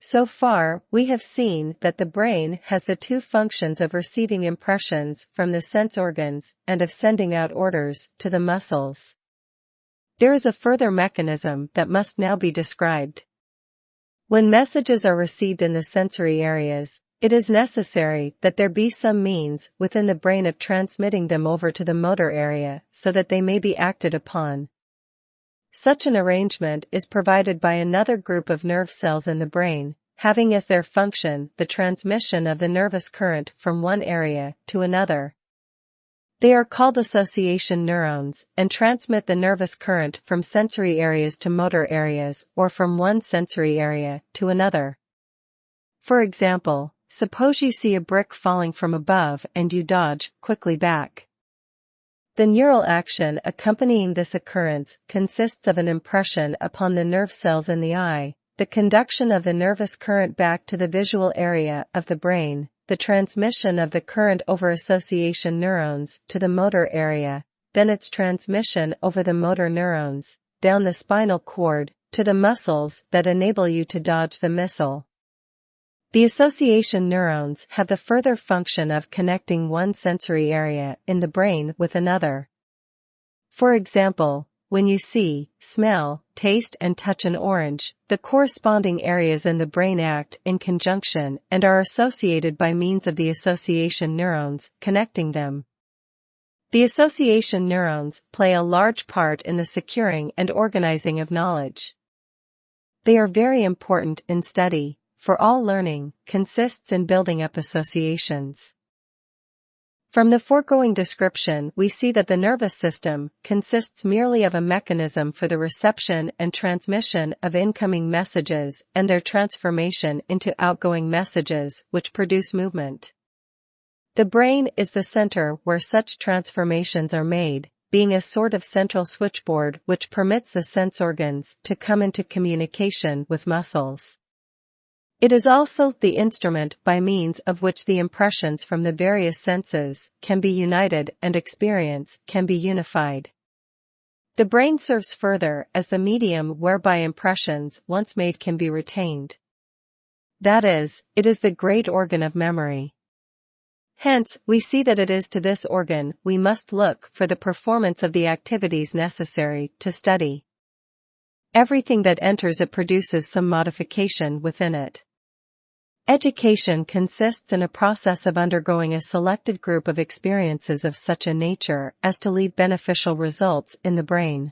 So far, we have seen that the brain has the two functions of receiving impressions from the sense organs and of sending out orders to the muscles. There is a further mechanism that must now be described. When messages are received in the sensory areas, it is necessary that there be some means within the brain of transmitting them over to the motor area so that they may be acted upon. Such an arrangement is provided by another group of nerve cells in the brain, having as their function the transmission of the nervous current from one area to another. They are called association neurons and transmit the nervous current from sensory areas to motor areas or from one sensory area to another. For example, suppose you see a brick falling from above and you dodge quickly back. The neural action accompanying this occurrence consists of an impression upon the nerve cells in the eye, the conduction of the nervous current back to the visual area of the brain, the transmission of the current over association neurons to the motor area, then its transmission over the motor neurons, down the spinal cord, to the muscles that enable you to dodge the missile. The association neurons have the further function of connecting one sensory area in the brain with another. For example, when you see, smell, taste and touch an orange, the corresponding areas in the brain act in conjunction and are associated by means of the association neurons connecting them. The association neurons play a large part in the securing and organizing of knowledge. They are very important in study, for all learning consists in building up associations. From the foregoing description we see that the nervous system consists merely of a mechanism for the reception and transmission of incoming messages and their transformation into outgoing messages which produce movement. The brain is the center where such transformations are made, being a sort of central switchboard which permits the sense organs to come into communication with muscles. It is also the instrument by means of which the impressions from the various senses can be united and experience can be unified. The brain serves further as the medium whereby impressions once made can be retained. That is, it is the great organ of memory. Hence, we see that it is to this organ we must look for the performance of the activities necessary to study. Everything that enters it produces some modification within it. Education consists in a process of undergoing a selected group of experiences of such a nature as to leave beneficial results in the brain.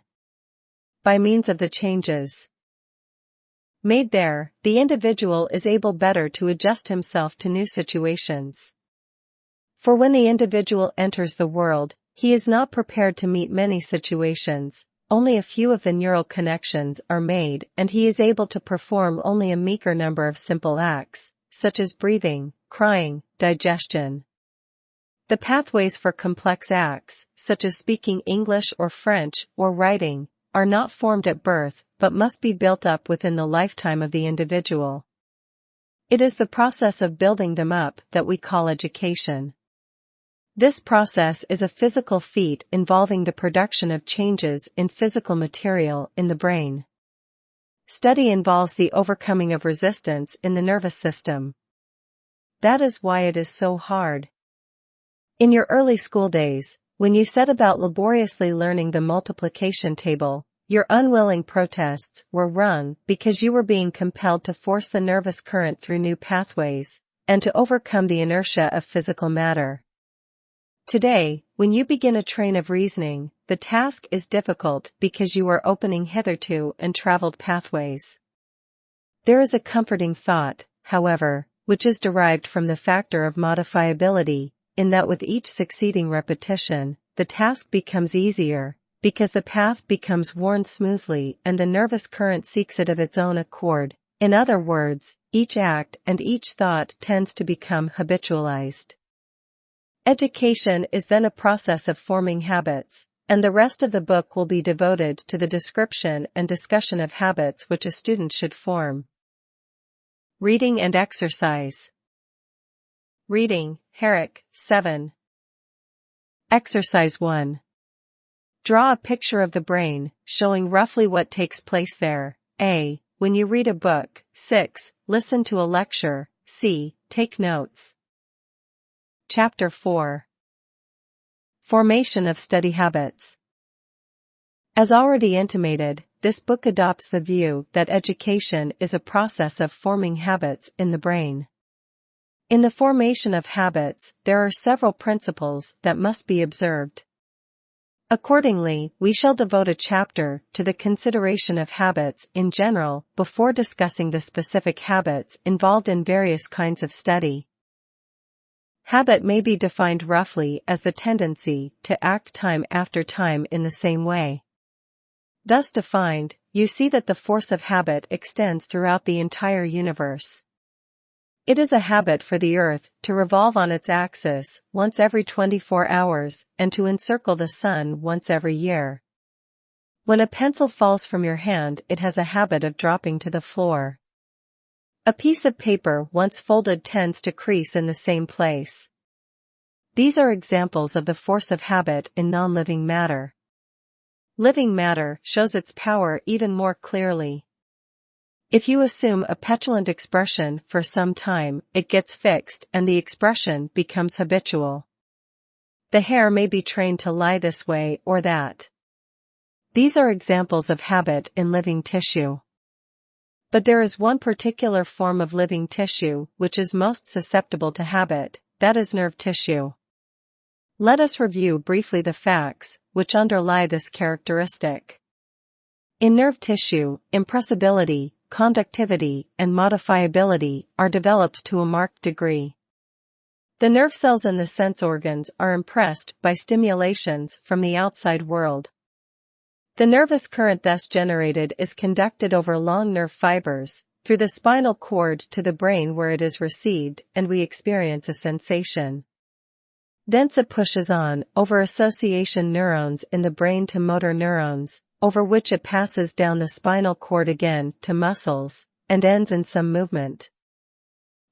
By means of the changes made there, the individual is able better to adjust himself to new situations. For when the individual enters the world, he is not prepared to meet many situations, only a few of the neural connections are made and he is able to perform only a meager number of simple acts, such as breathing, crying, digestion. The pathways for complex acts, such as speaking English or French or writing, are not formed at birth but must be built up within the lifetime of the individual. It is the process of building them up that we call education. This process is a physical feat involving the production of changes in physical material in the brain. Study involves the overcoming of resistance in the nervous system. That is why it is so hard. In your early school days, when you set about laboriously learning the multiplication table, your unwilling protests were wrung because you were being compelled to force the nervous current through new pathways, and to overcome the inertia of physical matter. Today, when you begin a train of reasoning, the task is difficult because you are opening hitherto untraveled pathways. There is a comforting thought, however, which is derived from the factor of modifiability, in that with each succeeding repetition, the task becomes easier, because the path becomes worn smoothly and the nervous current seeks it of its own accord. In other words, each act and each thought tends to become habitualized. Education is then a process of forming habits, and the rest of the book will be devoted to the description and discussion of habits which a student should form. Reading and exercise. Reading, Herrick, 7. Exercise 1. Draw a picture of the brain, showing roughly what takes place there. A. when you read a book. 6. Listen to a lecture. C. Take notes. Chapter 4. Formation of Study Habits. As already intimated, this book adopts the view that education is a process of forming habits in the brain. In the formation of habits, there are several principles that must be observed. Accordingly, we shall devote a chapter to the consideration of habits in general before discussing the specific habits involved in various kinds of study. Habit may be defined roughly as the tendency to act time after time in the same way. Thus defined, you see that the force of habit extends throughout the entire universe. It is a habit for the Earth to revolve on its axis once every 24 hours and to encircle the Sun once every year. When a pencil falls from your hand, it has a habit of dropping to the floor. A piece of paper once folded tends to crease in the same place. These are examples of the force of habit in non-living matter. Living matter shows its power even more clearly. If you assume a petulant expression for some time, it gets fixed and the expression becomes habitual. The hair may be trained to lie this way or that. These are examples of habit in living tissue. But there is one particular form of living tissue which is most susceptible to habit, that is nerve tissue. Let us review briefly the facts which underlie this characteristic. In nerve tissue, impressibility, conductivity, and modifiability are developed to a marked degree. The nerve cells in the sense organs are impressed by stimulations from the outside world. The nervous current thus generated is conducted over long nerve fibers, through the spinal cord to the brain where it is received, and we experience a sensation. Thence it pushes on, over association neurons in the brain to motor neurons, over which it passes down the spinal cord again to muscles, and ends in some movement.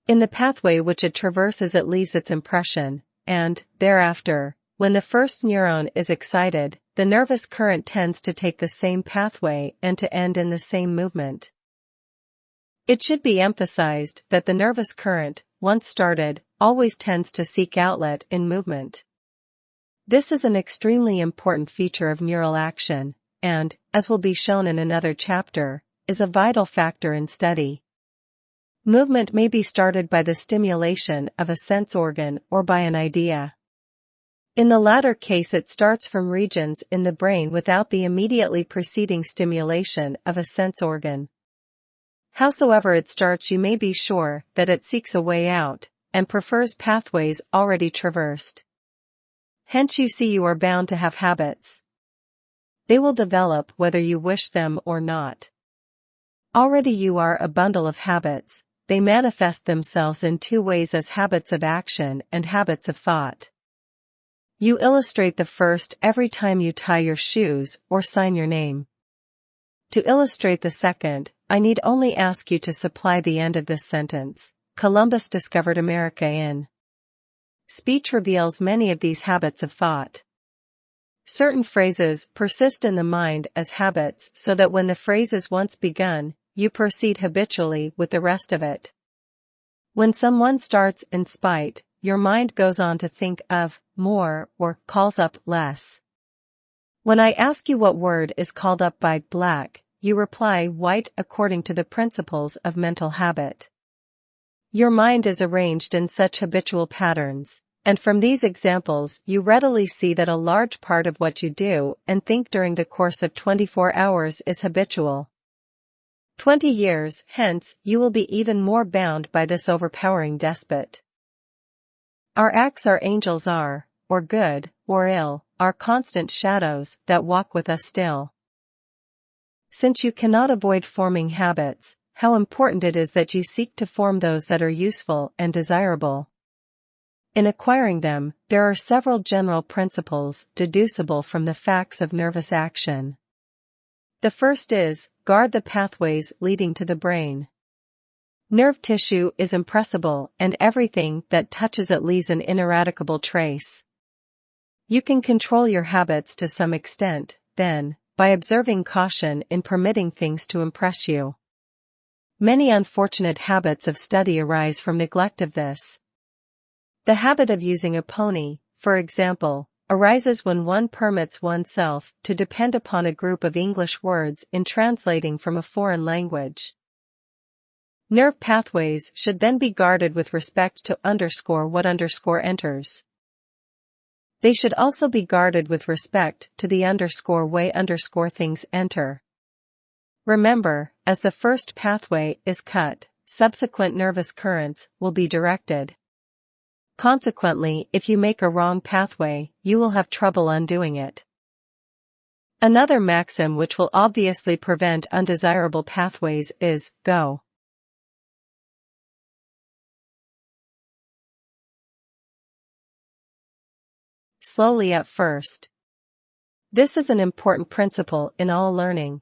In the pathway which it traverses it leaves its impression, and, thereafter, when the first neuron is excited, the nervous current tends to take the same pathway and to end in the same movement. It should be emphasized that the nervous current, once started, always tends to seek outlet in movement. This is an extremely important feature of neural action, and, as will be shown in another chapter, is a vital factor in study. Movement may be started by the stimulation of a sense organ or by an idea. In the latter case it starts from regions in the brain without the immediately preceding stimulation of a sense organ. Howsoever it starts, you may be sure that it seeks a way out, and prefers pathways already traversed. Hence you see you are bound to have habits. They will develop whether you wish them or not. Already you are a bundle of habits. They manifest themselves in two ways as habits of action and habits of thought. You illustrate the first every time you tie your shoes or sign your name. To illustrate the second, I need only ask you to supply the end of this sentence. Columbus discovered America in. Speech reveals many of these habits of thought. Certain phrases persist in the mind as habits so that when the phrase is once begun, you proceed habitually with the rest of it. When someone starts in spite, your mind goes on to think of more or calls up less. When I ask you what word is called up by black, you reply white according to the principles of mental habit. Your mind is arranged in such habitual patterns, and from these examples you readily see that a large part of what you do and think during the course of 24 hours is habitual. 20 years hence you will be even more bound by this overpowering despot. Our acts our angels are, or good, or ill, are constant shadows that walk with us still. Since you cannot avoid forming habits, how important it is that you seek to form those that are useful and desirable. In acquiring them, there are several general principles deducible from the facts of nervous action. The first is, guard the pathways leading to the brain. Nerve tissue is impressible, and everything that touches it leaves an ineradicable trace. You can control your habits to some extent, then, by observing caution in permitting things to impress you. Many unfortunate habits of study arise from neglect of this. The habit of using a pony, for example, arises when one permits oneself to depend upon a group of English words in translating from a foreign language. Nerve pathways should then be guarded with respect to what enters. They should also be guarded with respect to the way things enter. Remember, as the first pathway is cut, subsequent nervous currents will be directed. Consequently, if you make a wrong pathway, you will have trouble undoing it. Another maxim which will obviously prevent undesirable pathways is, go slowly at first. This is an important principle in all learning.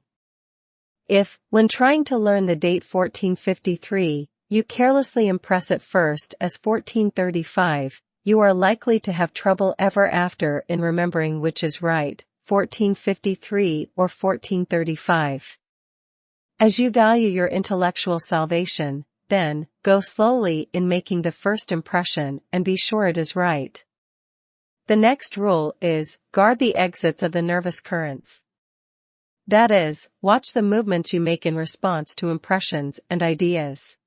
If, when trying to learn the date 1453, you carelessly impress it first as 1435, you are likely to have trouble ever after in remembering which is right, 1453 or 1435. As you value your intellectual salvation, then, go slowly in making the first impression and be sure it is right. The next rule is, guard the exits of the nervous currents. That is, watch the movements you make in response to impressions and ideas.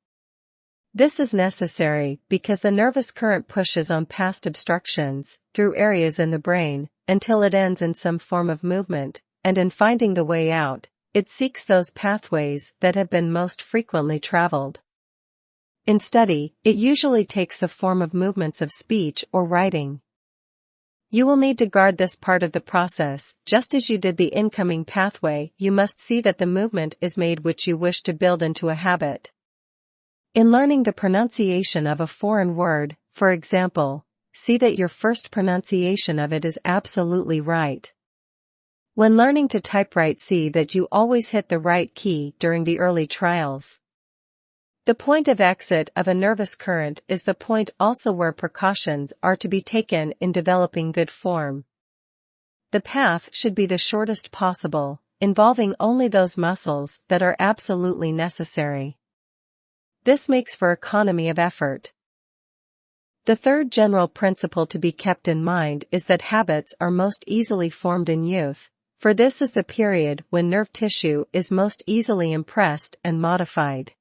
This is necessary because the nervous current pushes on past obstructions, through areas in the brain, until it ends in some form of movement, and in finding the way out, it seeks those pathways that have been most frequently traveled. In study, it usually takes the form of movements of speech or writing. You will need to guard this part of the process, just as you did the incoming pathway. You must see that the movement is made which you wish to build into a habit. In learning the pronunciation of a foreign word, for example, see that your first pronunciation of it is absolutely right. When learning to typewrite, see that you always hit the right key during the early trials. The point of exit of a nervous current is the point also where precautions are to be taken in developing good form. The path should be the shortest possible, involving only those muscles that are absolutely necessary. This makes for economy of effort. The third general principle to be kept in mind is that habits are most easily formed in youth, for this is the period when nerve tissue is most easily impressed and modified.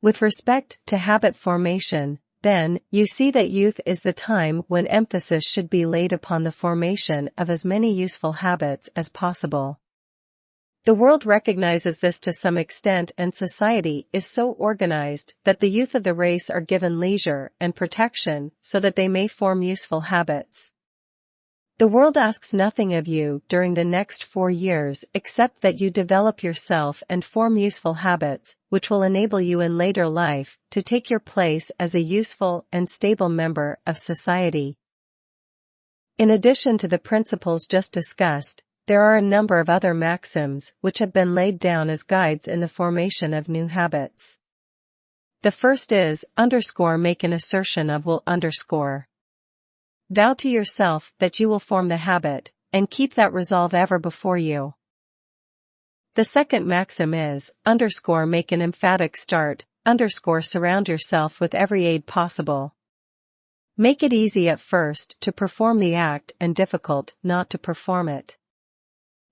With respect to habit formation, then, you see that youth is the time when emphasis should be laid upon the formation of as many useful habits as possible. The world recognizes this to some extent, and society is so organized that the youth of the race are given leisure and protection so that they may form useful habits. The world asks nothing of you during the next 4 years except that you develop yourself and form useful habits, which will enable you in later life to take your place as a useful and stable member of society. In addition to the principles just discussed, there are a number of other maxims which have been laid down as guides in the formation of new habits. The first is, make an assertion of will. Vow to yourself that you will form the habit, and keep that resolve ever before you. The second maxim is, make an emphatic start, surround yourself with every aid possible. Make it easy at first to perform the act and difficult not to perform it.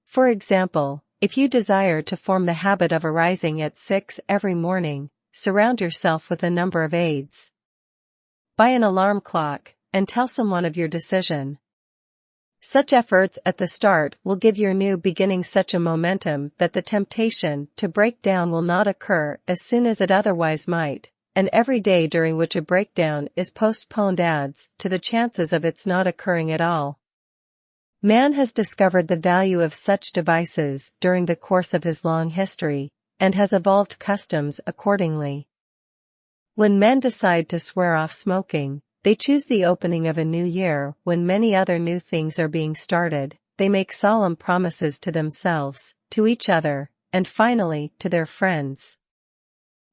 For example, if you desire to form the habit of arising at 6 every morning, surround yourself with a number of aids. Buy an alarm clock, and tell someone of your decision. Such efforts at the start will give your new beginning such a momentum that the temptation to break down will not occur as soon as it otherwise might, and every day during which a breakdown is postponed adds to the chances of its not occurring at all. Man has discovered the value of such devices during the course of his long history, and has evolved customs accordingly. When men decide to swear off smoking, they choose the opening of a new year when many other new things are being started. They make solemn promises to themselves, to each other, and finally to their friends.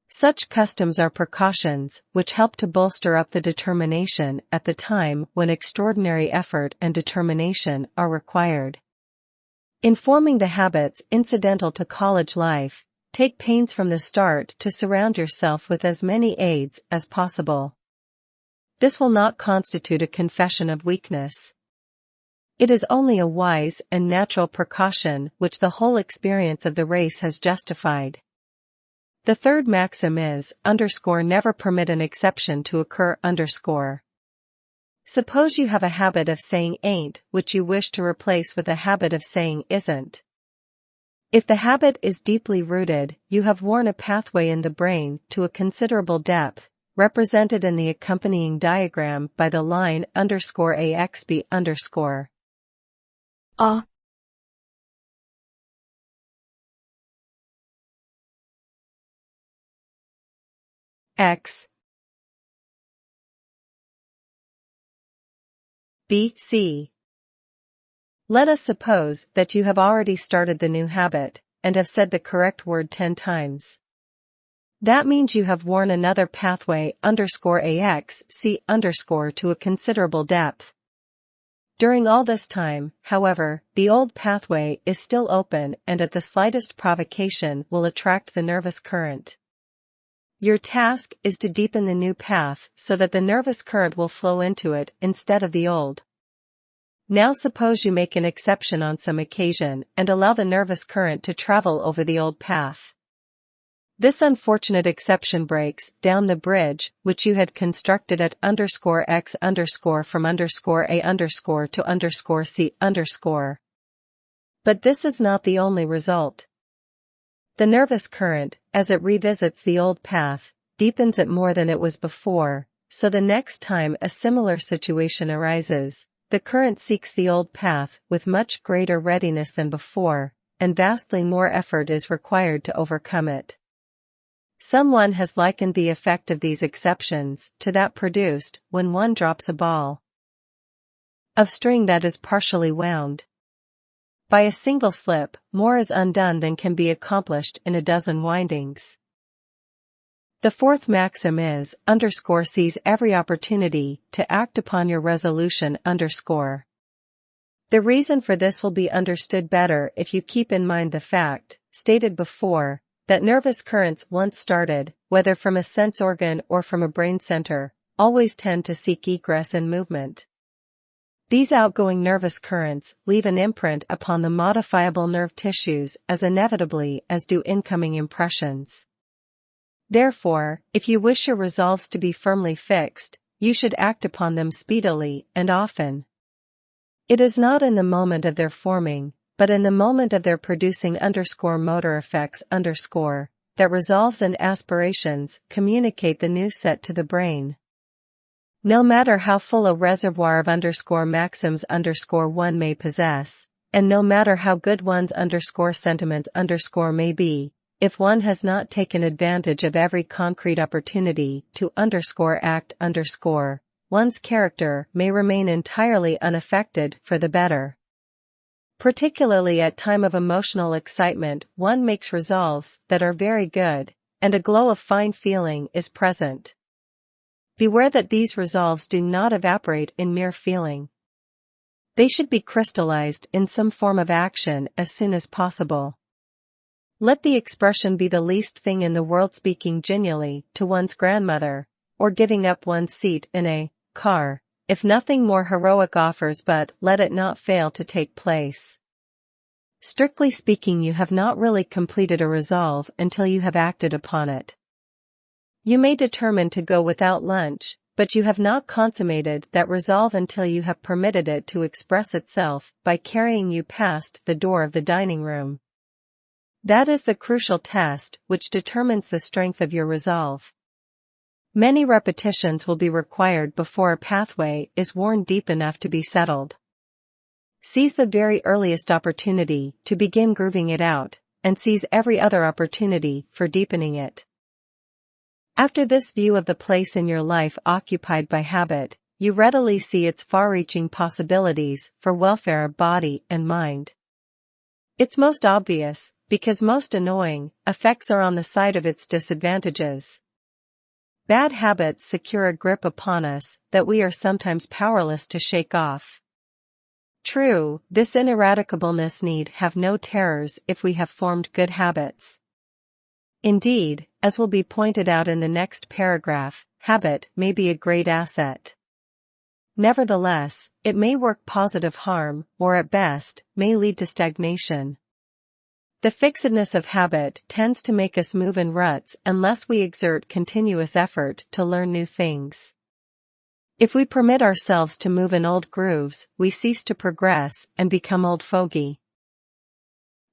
Such customs are precautions which help to bolster up the determination at the time when extraordinary effort and determination are required. In forming the habits incidental to college life, take pains from the start to surround yourself with as many aids as possible. This will not constitute a confession of weakness. It is only a wise and natural precaution which the whole experience of the race has justified. The third maxim is, never permit an exception to occur. Suppose you have a habit of saying ain't, which you wish to replace with a habit of saying isn't. If the habit is deeply rooted, you have worn a pathway in the brain to a considerable depth, represented in the accompanying diagram by the line _axb_. X B C. Let us suppose that you have already started the new habit, and have said the correct word 10 times. That means you have worn another pathway _AXC_ to a considerable depth. During all this time, however, the old pathway is still open and at the slightest provocation will attract the nervous current. Your task is to deepen the new path so that the nervous current will flow into it instead of the old. Now suppose you make an exception on some occasion and allow the nervous current to travel over the old path. This unfortunate exception breaks down the bridge which you had constructed at _x_ from _a_ to _c_. But this is not the only result. The nervous current, as it revisits the old path, deepens it more than it was before, so the next time a similar situation arises, the current seeks the old path with much greater readiness than before, and vastly more effort is required to overcome it. Someone has likened the effect of these exceptions to that produced when one drops a ball of string that is partially wound. By a single slip, more is undone than can be accomplished in a dozen windings. The fourth maxim is, seize every opportunity to act upon your resolution. The reason for this will be understood better if you keep in mind the fact, stated before, that nervous currents once started, whether from a sense organ or from a brain center, always tend to seek egress and movement. These outgoing nervous currents leave an imprint upon the modifiable nerve tissues as inevitably as do incoming impressions. Therefore, if you wish your resolves to be firmly fixed, you should act upon them speedily and often. It is not in the moment of their forming, but in the moment of their producing motor effects that resolves and aspirations communicate the new set to the brain. No matter how full a reservoir of maxims one may possess, and no matter how good one's sentiments may be, if one has not taken advantage of every concrete opportunity to act one's character may remain entirely unaffected for the better. Particularly at time of emotional excitement, one makes resolves that are very good, and a glow of fine feeling is present. Beware that these resolves do not evaporate in mere feeling. They should be crystallized in some form of action as soon as possible. Let the expression be the least thing in the world, speaking genially to one's grandmother, or giving up one's seat in a car, if nothing more heroic offers, but let it not fail to take place. Strictly speaking, you have not really completed a resolve until you have acted upon it. You may determine to go without lunch, but you have not consummated that resolve until you have permitted it to express itself by carrying you past the door of the dining room. That is the crucial test which determines the strength of your resolve. Many repetitions will be required before a pathway is worn deep enough to be settled. Seize the very earliest opportunity to begin grooving it out, and seize every other opportunity for deepening it. After this view of the place in your life occupied by habit, you readily see its far-reaching possibilities for welfare of body and mind. Its most obvious, because most annoying, effects are on the side of its disadvantages. Bad habits secure a grip upon us that we are sometimes powerless to shake off. True, this ineradicableness need have no terrors if we have formed good habits. Indeed, as will be pointed out in the next paragraph, habit may be a great asset. Nevertheless, it may work positive harm, or at best, may lead to stagnation. The fixedness of habit tends to make us move in ruts unless we exert continuous effort to learn new things. If we permit ourselves to move in old grooves, we cease to progress and become old fogey.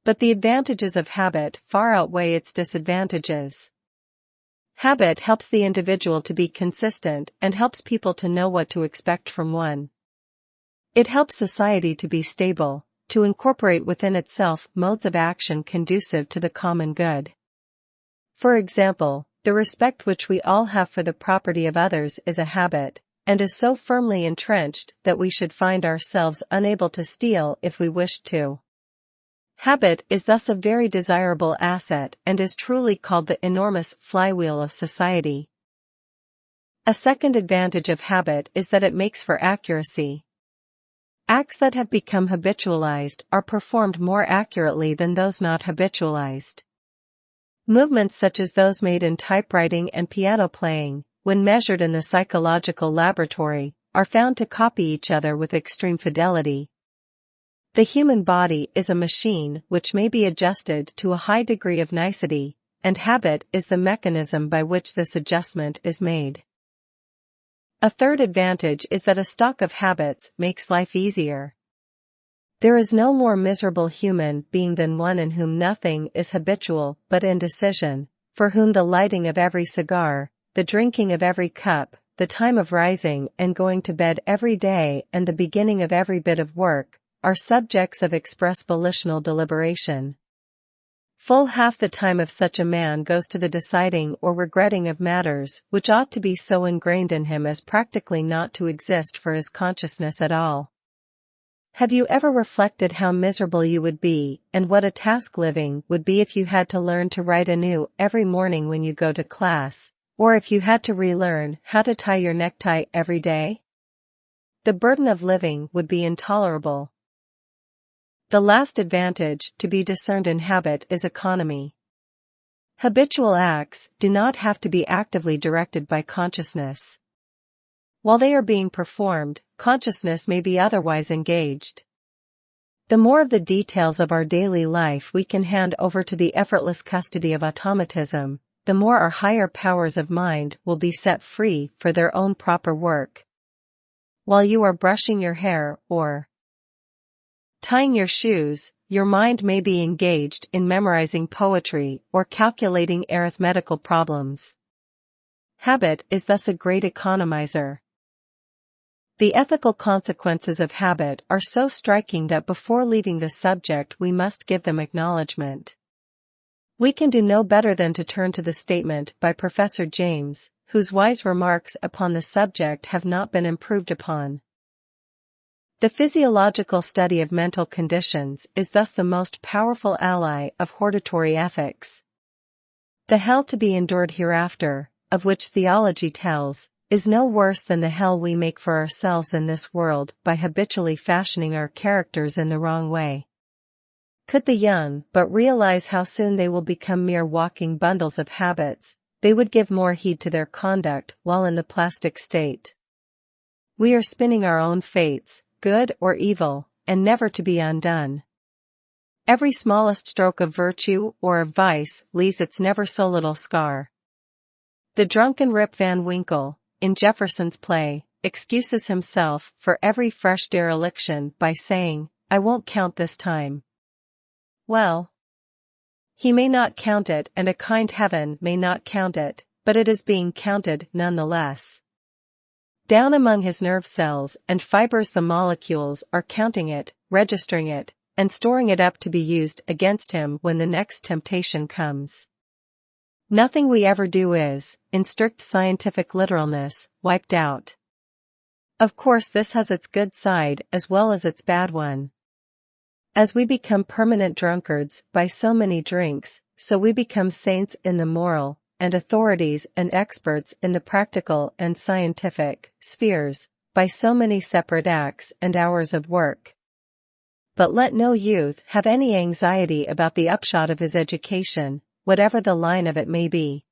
But the advantages of habit far outweigh its disadvantages. Habit helps the individual to be consistent and helps people to know what to expect from one. It helps society to be stable, to incorporate within itself modes of action conducive to the common good. For example, the respect which we all have for the property of others is a habit, and is so firmly entrenched that we should find ourselves unable to steal if we wished to. Habit is thus a very desirable asset and is truly called the enormous flywheel of society. A second advantage of habit is that it makes for accuracy. Acts that have become habitualized are performed more accurately than those not habitualized. Movements such as those made in typewriting and piano playing, when measured in the psychological laboratory, are found to copy each other with extreme fidelity. The human body is a machine which may be adjusted to a high degree of nicety, and habit is the mechanism by which this adjustment is made. A third advantage is that a stock of habits makes life easier. There is no more miserable human being than one in whom nothing is habitual but indecision, for whom the lighting of every cigar, the drinking of every cup, the time of rising and going to bed every day and the beginning of every bit of work, are subjects of express volitional deliberation. Full half the time of such a man goes to the deciding or regretting of matters which ought to be so ingrained in him as practically not to exist for his consciousness at all. Have you ever reflected how miserable you would be, and what a task living would be if you had to learn to write anew every morning when you go to class, or if you had to relearn how to tie your necktie every day? The burden of living would be intolerable. The last advantage to be discerned in habit is economy. Habitual acts do not have to be actively directed by consciousness. While they are being performed, consciousness may be otherwise engaged. The more of the details of our daily life we can hand over to the effortless custody of automatism, the more our higher powers of mind will be set free for their own proper work. While you are brushing your hair or tying your shoes, your mind may be engaged in memorizing poetry or calculating arithmetical problems. Habit is thus a great economizer. The ethical consequences of habit are so striking that before leaving the subject we must give them acknowledgement. We can do no better than to turn to the statement by Professor James, whose wise remarks upon the subject have not been improved upon. The physiological study of mental conditions is thus the most powerful ally of hortatory ethics. The hell to be endured hereafter, of which theology tells, is no worse than the hell we make for ourselves in this world by habitually fashioning our characters in the wrong way. Could the young but realize how soon they will become mere walking bundles of habits, they would give more heed to their conduct while in the plastic state. We are spinning our own fates, good or evil, and never to be undone. Every smallest stroke of virtue or of vice leaves its never so little scar. The drunken Rip Van Winkle, in Jefferson's play, excuses himself for every fresh dereliction by saying, "I won't count this time." Well, he may not count it and a kind heaven may not count it, but it is being counted nonetheless. Down among his nerve cells and fibers the molecules are counting it, registering it, and storing it up to be used against him when the next temptation comes. Nothing we ever do is, in strict scientific literalness, wiped out. Of course this has its good side as well as its bad one. As we become permanent drunkards by so many drinks, so we become saints in the moral, and authorities and experts in the practical and scientific spheres, by so many separate acts and hours of work. But let no youth have any anxiety about the upshot of his education, whatever the line of it may be.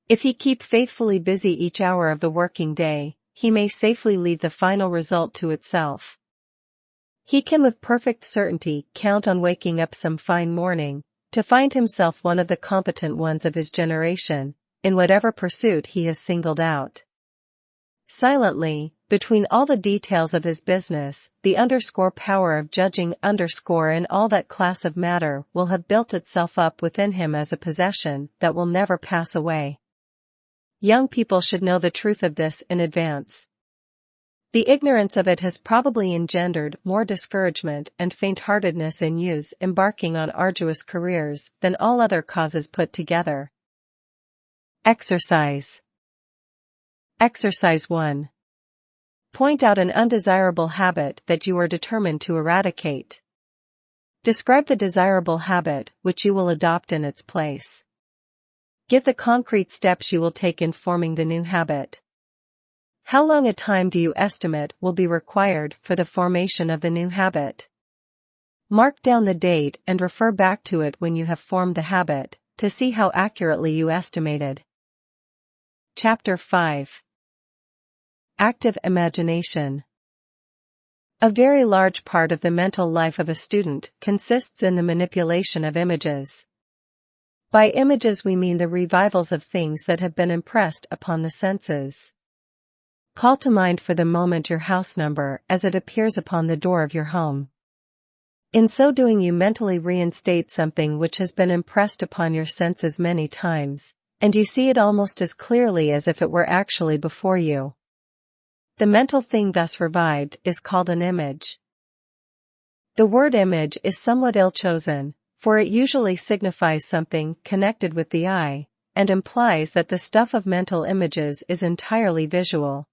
If he keep faithfully busy each hour of the working day, he may safely leave the final result to itself. He can with perfect certainty count on waking up some fine morning, to find himself one of the competent ones of his generation, in whatever pursuit he has singled out. Silently, between all the details of his business, the power of judging in all that class of matter will have built itself up within him as a possession that will never pass away. Young people should know the truth of this in advance. The ignorance of it has probably engendered more discouragement and faint-heartedness in youths embarking on arduous careers than all other causes put together. Exercise. Exercise 1. Point out an undesirable habit that you are determined to eradicate. Describe the desirable habit which you will adopt in its place. Give the concrete steps you will take in forming the new habit. How long a time do you estimate will be required for the formation of the new habit? Mark down the date and refer back to it when you have formed the habit, to see how accurately you estimated. Chapter 5. Active imagination. A very large part of the mental life of a student consists in the manipulation of images. By images we mean the revivals of things that have been impressed upon the senses. Call to mind for the moment your house number as it appears upon the door of your home. In so doing you mentally reinstate something which has been impressed upon your senses many times, and you see it almost as clearly as if it were actually before you. The mental thing thus revived is called an image. The word image is somewhat ill-chosen, for it usually signifies something connected with the eye, and implies that the stuff of mental images is entirely visual.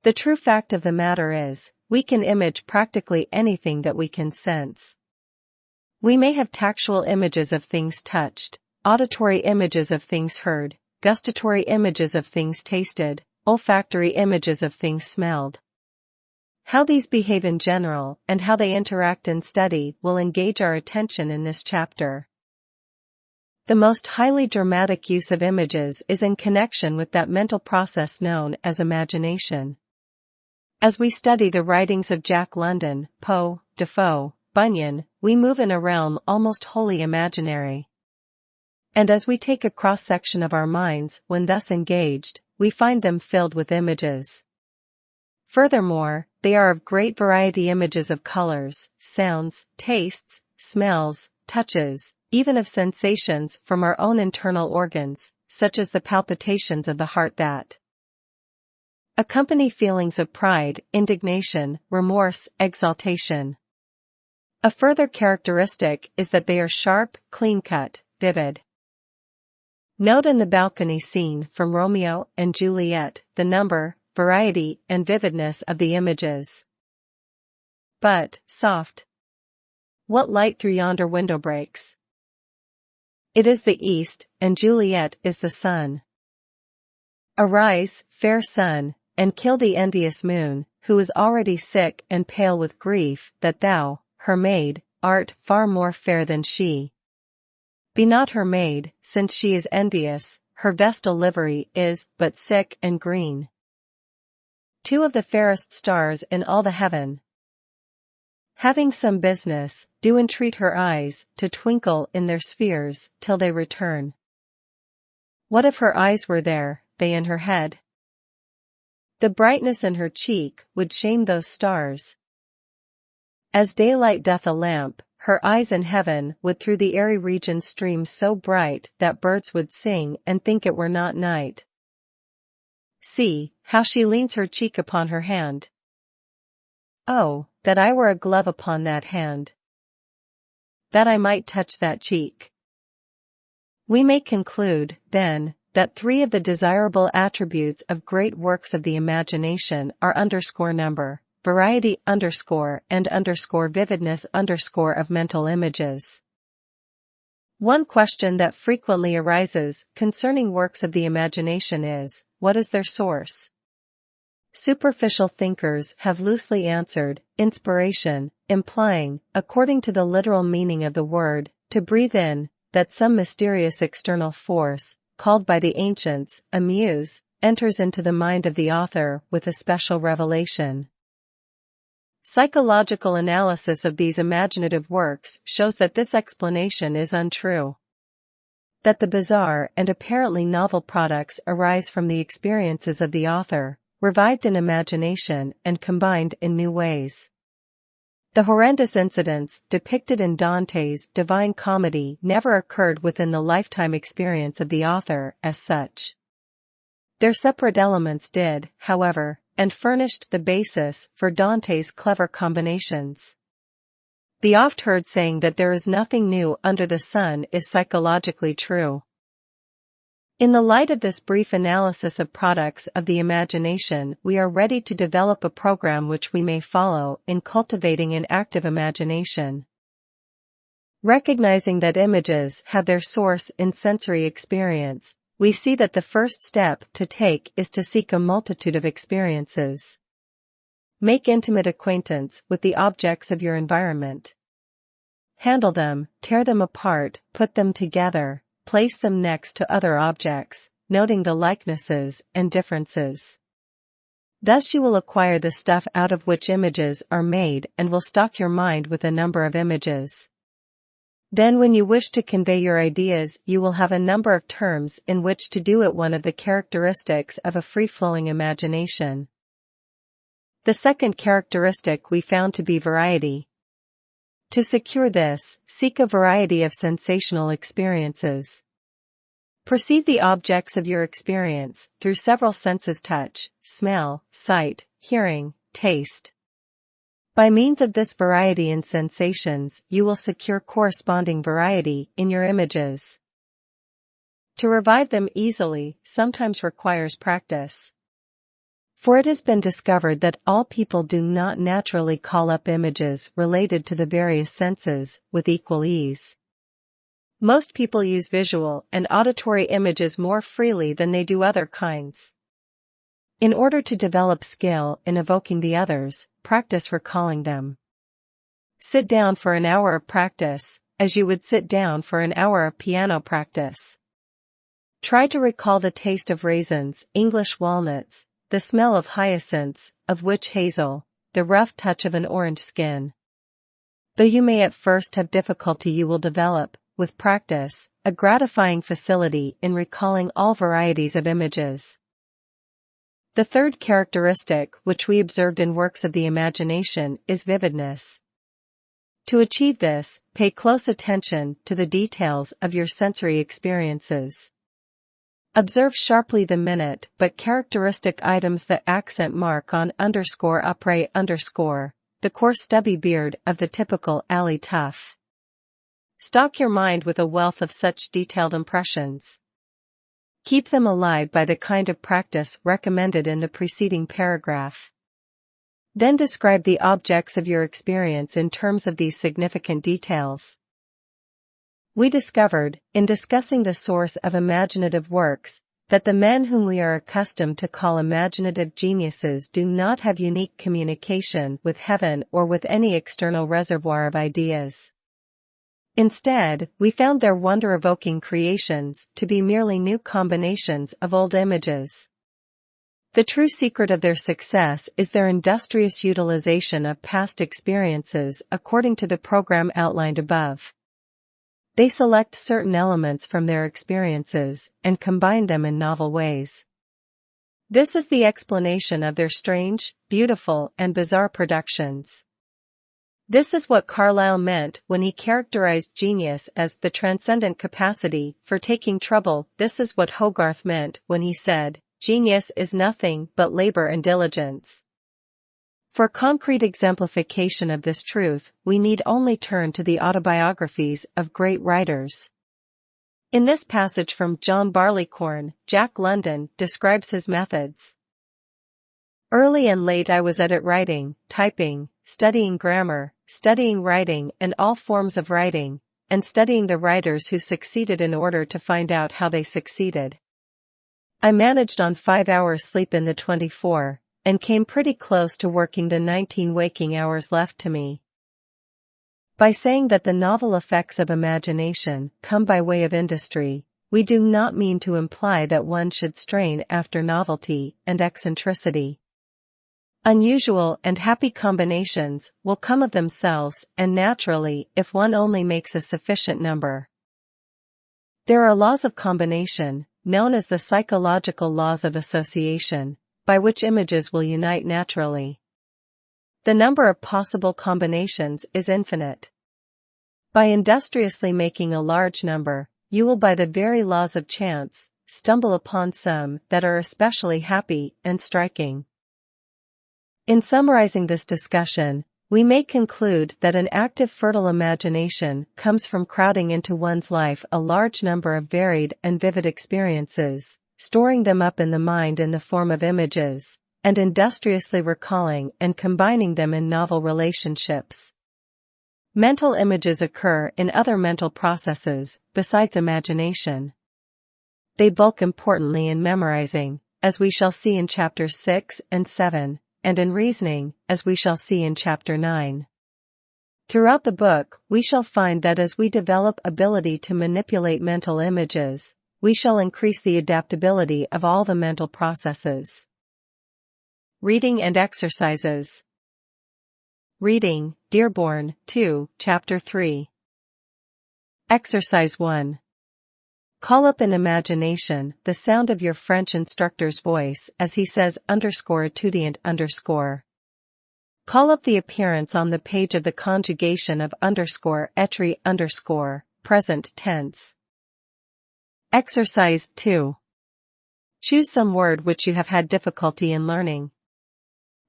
The true fact of the matter is, we can image practically anything that we can sense. We may have tactual images of things touched, auditory images of things heard, gustatory images of things tasted, olfactory images of things smelled. How these behave in general, and how they interact in study, will engage our attention in this chapter. The most highly dramatic use of images is in connection with that mental process known as imagination. As we study the writings of Jack London, Poe, Defoe, Bunyan, we move in a realm almost wholly imaginary. And as we take a cross-section of our minds when thus engaged, we find them filled with images. Furthermore, they are of great variety, images of colors, sounds, tastes, smells, touches, even of sensations from our own internal organs, such as the palpitations of the heart that accompany feelings of pride, indignation, remorse, exaltation. A further characteristic is that they are sharp, clean-cut, vivid. Note in the balcony scene from Romeo and Juliet the number, variety, and vividness of the images. But, soft. What light through yonder window breaks? It is the east, and Juliet is the sun. Arise, fair sun, and kill the envious moon, who is already sick and pale with grief that thou, her maid, art far more fair than she. Be not her maid, since she is envious, her vestal livery is but sick and green. Two of the fairest stars in all the heaven, having some business, do entreat her eyes to twinkle in their spheres till they return. What if her eyes were there, they in her head? The brightness in her cheek would shame those stars. As daylight doth a lamp, her eyes in heaven would through the airy region stream so bright that birds would sing and think it were not night. See, how she leans her cheek upon her hand. Oh, that I were a glove upon that hand, that I might touch that cheek. We may conclude, then, that three of the desirable attributes of great works of the imagination are number, variety and vividness of mental images. One question that frequently arises concerning works of the imagination is, what is their source? Superficial thinkers have loosely answered, inspiration, implying, according to the literal meaning of the word, to breathe in, that some mysterious external force, called by the ancients a muse, enters into the mind of the author with a special revelation. Psychological analysis of these imaginative works shows that this explanation is untrue. That the bizarre and apparently novel products arise from the experiences of the author, revived in imagination and combined in new ways. The horrendous incidents depicted in Dante's Divine Comedy never occurred within the lifetime experience of the author as such. Their separate elements did, however, and furnished the basis for Dante's clever combinations. The oft-heard saying that there is nothing new under the sun is psychologically true. In the light of this brief analysis of products of the imagination, we are ready to develop a program which we may follow in cultivating an active imagination. Recognizing that images have their source in sensory experience, we see that the first step to take is to seek a multitude of experiences. Make intimate acquaintance with the objects of your environment. Handle them, tear them apart, put them together, place them next to other objects, noting the likenesses and differences. Thus you will acquire the stuff out of which images are made and will stock your mind with a number of images. Then when you wish to convey your ideas, you will have a number of terms in which to do it. One of the characteristics of a free-flowing imagination. The second characteristic we found to be variety. To secure this, seek a variety of sensational experiences. Perceive the objects of your experience through several senses: touch, smell, sight, hearing, taste. By means of this variety in sensations, you will secure corresponding variety in your images. To revive them easily sometimes requires practice. For it has been discovered that all people do not naturally call up images related to the various senses with equal ease. Most people use visual and auditory images more freely than they do other kinds. In order to develop skill in evoking the others, practice recalling them. Sit down for an hour of practice, as you would sit down for an hour of piano practice. Try to recall the taste of raisins, English walnuts, the smell of hyacinths, of witch hazel, the rough touch of an orange skin. Though you may at first have difficulty, you will develop, with practice, a gratifying facility in recalling all varieties of images. The third characteristic which we observed in works of the imagination is vividness. To achieve this, pay close attention to the details of your sensory experiences. Observe sharply the minute but characteristic items: the accent mark on _après_, the coarse stubby beard of the typical alley tough. Stock your mind with a wealth of such detailed impressions. Keep them alive by the kind of practice recommended in the preceding paragraph. Then describe the objects of your experience in terms of these significant details. We discovered, in discussing the source of imaginative works, that the men whom we are accustomed to call imaginative geniuses do not have unique communication with heaven or with any external reservoir of ideas. Instead, we found their wonder-evoking creations to be merely new combinations of old images. The true secret of their success is their industrious utilization of past experiences according to the program outlined above. They select certain elements from their experiences and combine them in novel ways. This is the explanation of their strange, beautiful, and bizarre productions. This is what Carlyle meant when he characterized genius as the transcendent capacity for taking trouble. This is what Hogarth meant when he said, "Genius is nothing but labor and diligence." For concrete exemplification of this truth, we need only turn to the autobiographies of great writers. In this passage from John Barleycorn, Jack London describes his methods. "Early and late I was at it, writing, typing, studying grammar, studying writing and all forms of writing, and studying the writers who succeeded in order to find out how they succeeded. I managed on 5 hours sleep in the 24, and came pretty close to working the 19 waking hours left to me. By saying that the novel effects of imagination come by way of industry, we do not mean to imply that one should strain after novelty and eccentricity. Unusual and happy combinations will come of themselves and naturally if one only makes a sufficient number. There are laws of combination, known as the psychological laws of association, by which images will unite naturally. The number of possible combinations is infinite. By industriously making a large number, you will by the very laws of chance, stumble upon some that are especially happy and striking. In summarizing this discussion, we may conclude that an active fertile imagination comes from crowding into one's life a large number of varied and vivid experiences, storing them up in the mind in the form of images, and industriously recalling and combining them in novel relationships. Mental images occur in other mental processes, besides imagination. They bulk importantly in memorizing, as we shall see in chapters 6 and 7, and in reasoning, as we shall see in chapter 9. Throughout the book, we shall find that as we develop ability to manipulate mental images, we shall increase the adaptability of all the mental processes. Reading and exercises. Reading, Dearborn, 2, Chapter 3. Exercise 1. Call up in imagination the sound of your French instructor's voice as he says _étudiant _. Call up the appearance on the page of the conjugation of _être present tense. Exercise 2. Choose some word which you have had difficulty in learning.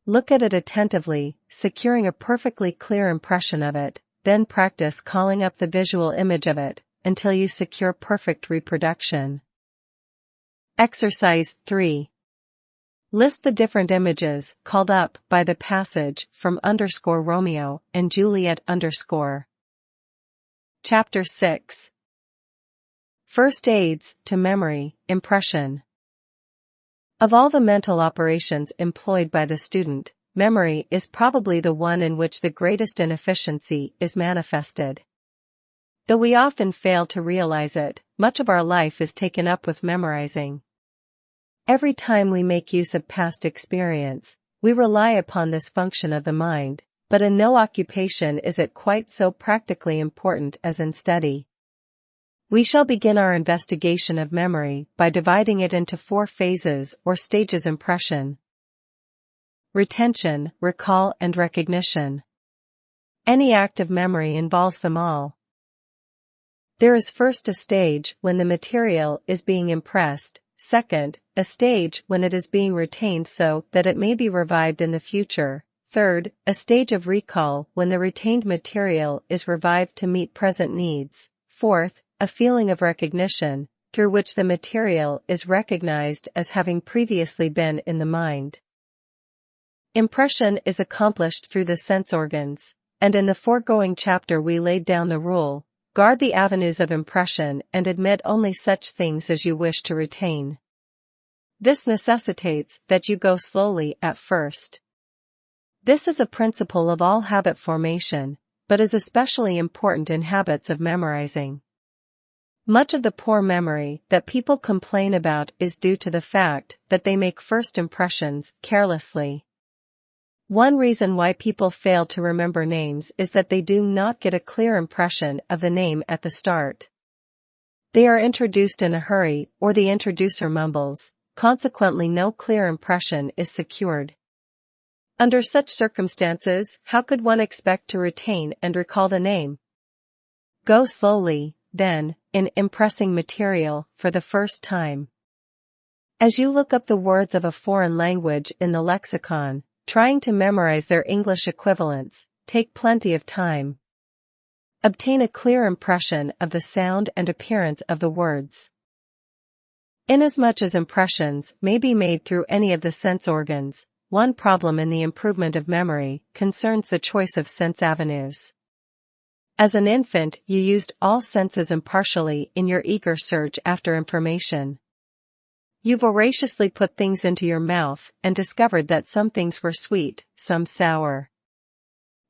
Look at it attentively, securing a perfectly clear impression of it, then practice calling up the visual image of it, until you secure perfect reproduction. Exercise 3. List the different images called up by the passage from Romeo and Juliet _. Chapter 6. First aids to memory, impression. Of all the mental operations employed by the student, memory is probably the one in which the greatest inefficiency is manifested. Though we often fail to realize it, much of our life is taken up with memorizing. Every time we make use of past experience, we rely upon this function of the mind, but in no occupation is it quite so practically important as in study. We shall begin our investigation of memory by dividing it into 4 phases or stages: impression, retention, recall, and recognition. Any act of memory involves them all. There is first a stage when the material is being impressed, second, a stage when it is being retained so that it may be revived in the future, third, a stage of recall when the retained material is revived to meet present needs, fourth, a feeling of recognition, through which the material is recognized as having previously been in the mind. Impression is accomplished through the sense organs, and in the foregoing chapter we laid down the rule: guard the avenues of impression and admit only such things as you wish to retain. This necessitates that you go slowly at first. This is a principle of all habit formation, but is especially important in habits of memorizing. Much of the poor memory that people complain about is due to the fact that they make first impressions carelessly. One reason why people fail to remember names is that they do not get a clear impression of the name at the start. They are introduced in a hurry, or the introducer mumbles, consequently no clear impression is secured. Under such circumstances, how could one expect to retain and recall the name? Go slowly, then, in impressing material for the first time. As you look up the words of a foreign language in the lexicon, trying to memorize their English equivalents, take plenty of time. Obtain a clear impression of the sound and appearance of the words. Inasmuch as impressions may be made through any of the sense organs, one problem in the improvement of memory concerns the choice of sense avenues. As an infant, you used all senses impartially in your eager search after information. You voraciously put things into your mouth and discovered that some things were sweet, some sour.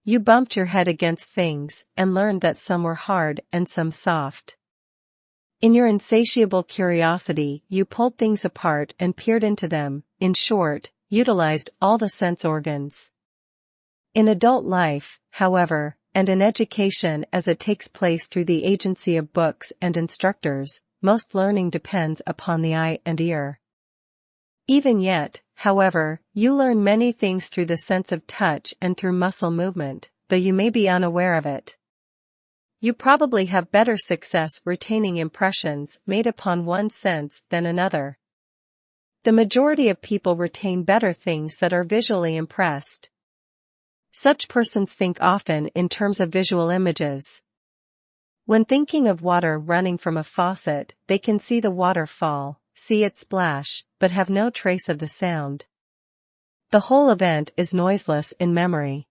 You bumped your head against things and learned that some were hard and some soft. In your insatiable curiosity, you pulled things apart and peered into them, in short, utilized all the sense organs. In adult life, however, and in education as it takes place through the agency of books and instructors, most learning depends upon the eye and ear. Even yet, however, you learn many things through the sense of touch and through muscle movement, though you may be unaware of it. You probably have better success retaining impressions made upon one sense than another. The majority of people retain better things that are visually impressed. Such persons think often in terms of visual images. When thinking of water running from a faucet, they can see the water fall, see it splash, but have no trace of the sound. The whole event is noiseless in memory.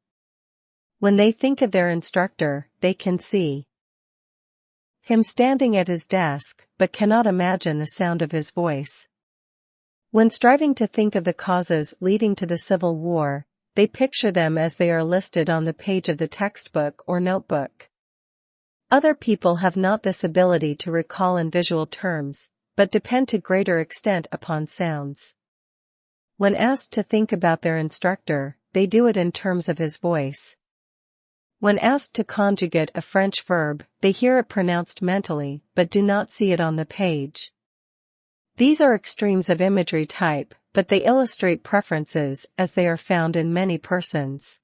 When they think of their instructor, they can see him standing at his desk, but cannot imagine the sound of his voice. When striving to think of the causes leading to the Civil War, they picture them as they are listed on the page of the textbook or notebook. Other people have not this ability to recall in visual terms, but depend to greater extent upon sounds. When asked to think about their instructor, they do it in terms of his voice. When asked to conjugate a French verb, they hear it pronounced mentally, but do not see it on the page. These are extremes of imagery type, but they illustrate preferences as they are found in many persons.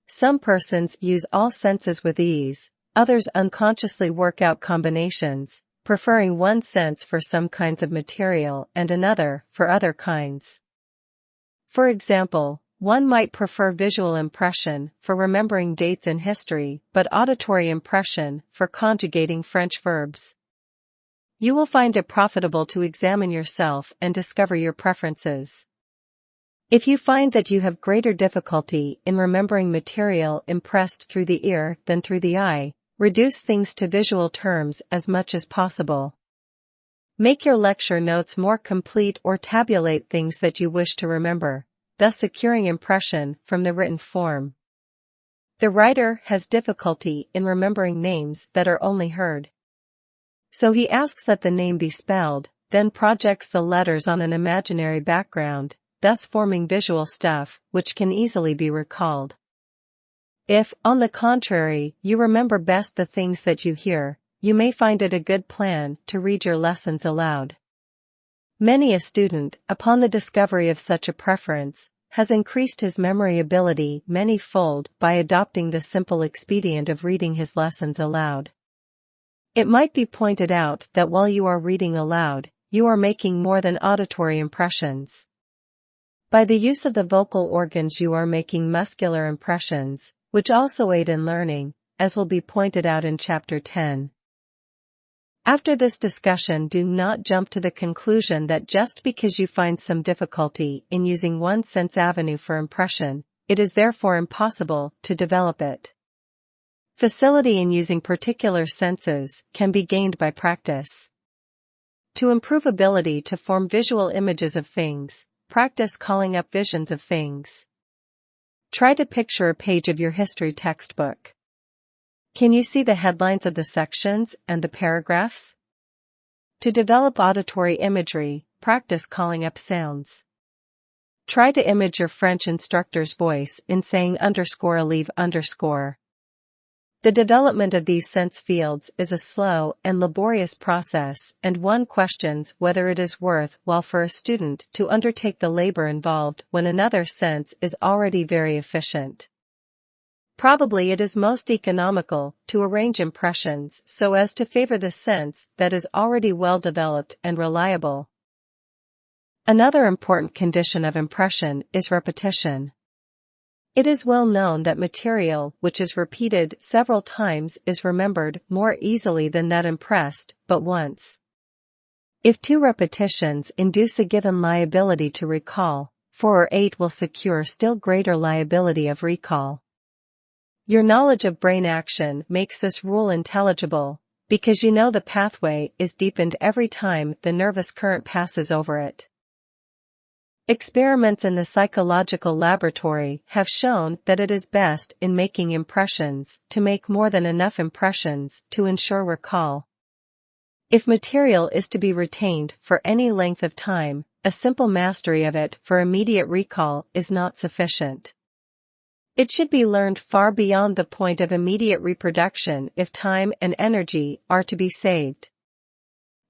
Some persons use all senses with ease, others unconsciously work out combinations, preferring one sense for some kinds of material and another for other kinds. For example, one might prefer visual impression for remembering dates in history, but auditory impression for conjugating French verbs. You will find it profitable to examine yourself and discover your preferences. If you find that you have greater difficulty in remembering material impressed through the ear than through the eye, reduce things to visual terms as much as possible. Make your lecture notes more complete or tabulate things that you wish to remember, thus securing impression from the written form. The writer has difficulty in remembering names that are only heard. So he asks that the name be spelled, then projects the letters on an imaginary background, thus forming visual stuff which can easily be recalled. If, on the contrary, you remember best the things that you hear, you may find it a good plan to read your lessons aloud. Many a student, upon the discovery of such a preference, has increased his memory ability many-fold by adopting the simple expedient of reading his lessons aloud. It might be pointed out that while you are reading aloud, you are making more than auditory impressions. By the use of the vocal organs you are making muscular impressions, which also aid in learning, as will be pointed out in Chapter 10. After this discussion, do not jump to the conclusion that just because you find some difficulty in using one sense avenue for impression, it is therefore impossible to develop it. Facility in using particular senses can be gained by practice. To improve ability to form visual images of things, practice calling up visions of things. Try to picture a page of your history textbook. Can you see the headlines of the sections and the paragraphs? To develop auditory imagery, practice calling up sounds. Try to image your French instructor's voice in saying _leave_. The development of these sense fields is a slow and laborious process, and one questions whether it is worth while for a student to undertake the labor involved when another sense is already very efficient. Probably it is most economical to arrange impressions so as to favor the sense that is already well developed and reliable. Another important condition of impression is repetition. It is well known that material which is repeated several times is remembered more easily than that impressed but once. If 2 repetitions induce a given liability to recall, 4 or 8 will secure still greater liability of recall. Your knowledge of brain action makes this rule intelligible, because you know the pathway is deepened every time the nervous current passes over it. Experiments in the psychological laboratory have shown that it is best in making impressions to make more than enough impressions to ensure recall. If material is to be retained for any length of time, a simple mastery of it for immediate recall is not sufficient. It should be learned far beyond the point of immediate reproduction if time and energy are to be saved.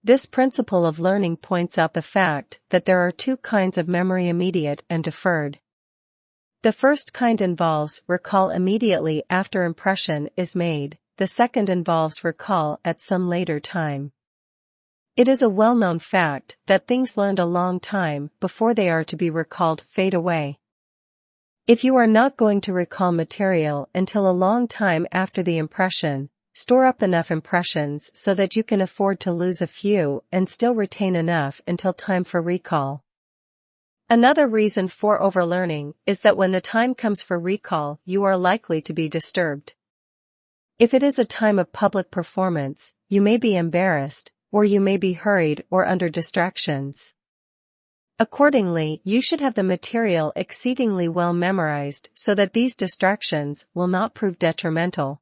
This principle of learning points out the fact that there are two kinds of memory: immediate and deferred. The first kind involves recall immediately after impression is made, the second involves recall at some later time. It is a well-known fact that things learned a long time before they are to be recalled fade away. If you are not going to recall material until a long time after the impression, store up enough impressions so that you can afford to lose a few and still retain enough until time for recall. Another reason for overlearning is that when the time comes for recall, you are likely to be disturbed. If it is a time of public performance, you may be embarrassed, or you may be hurried or under distractions. Accordingly, you should have the material exceedingly well memorized so that these distractions will not prove detrimental.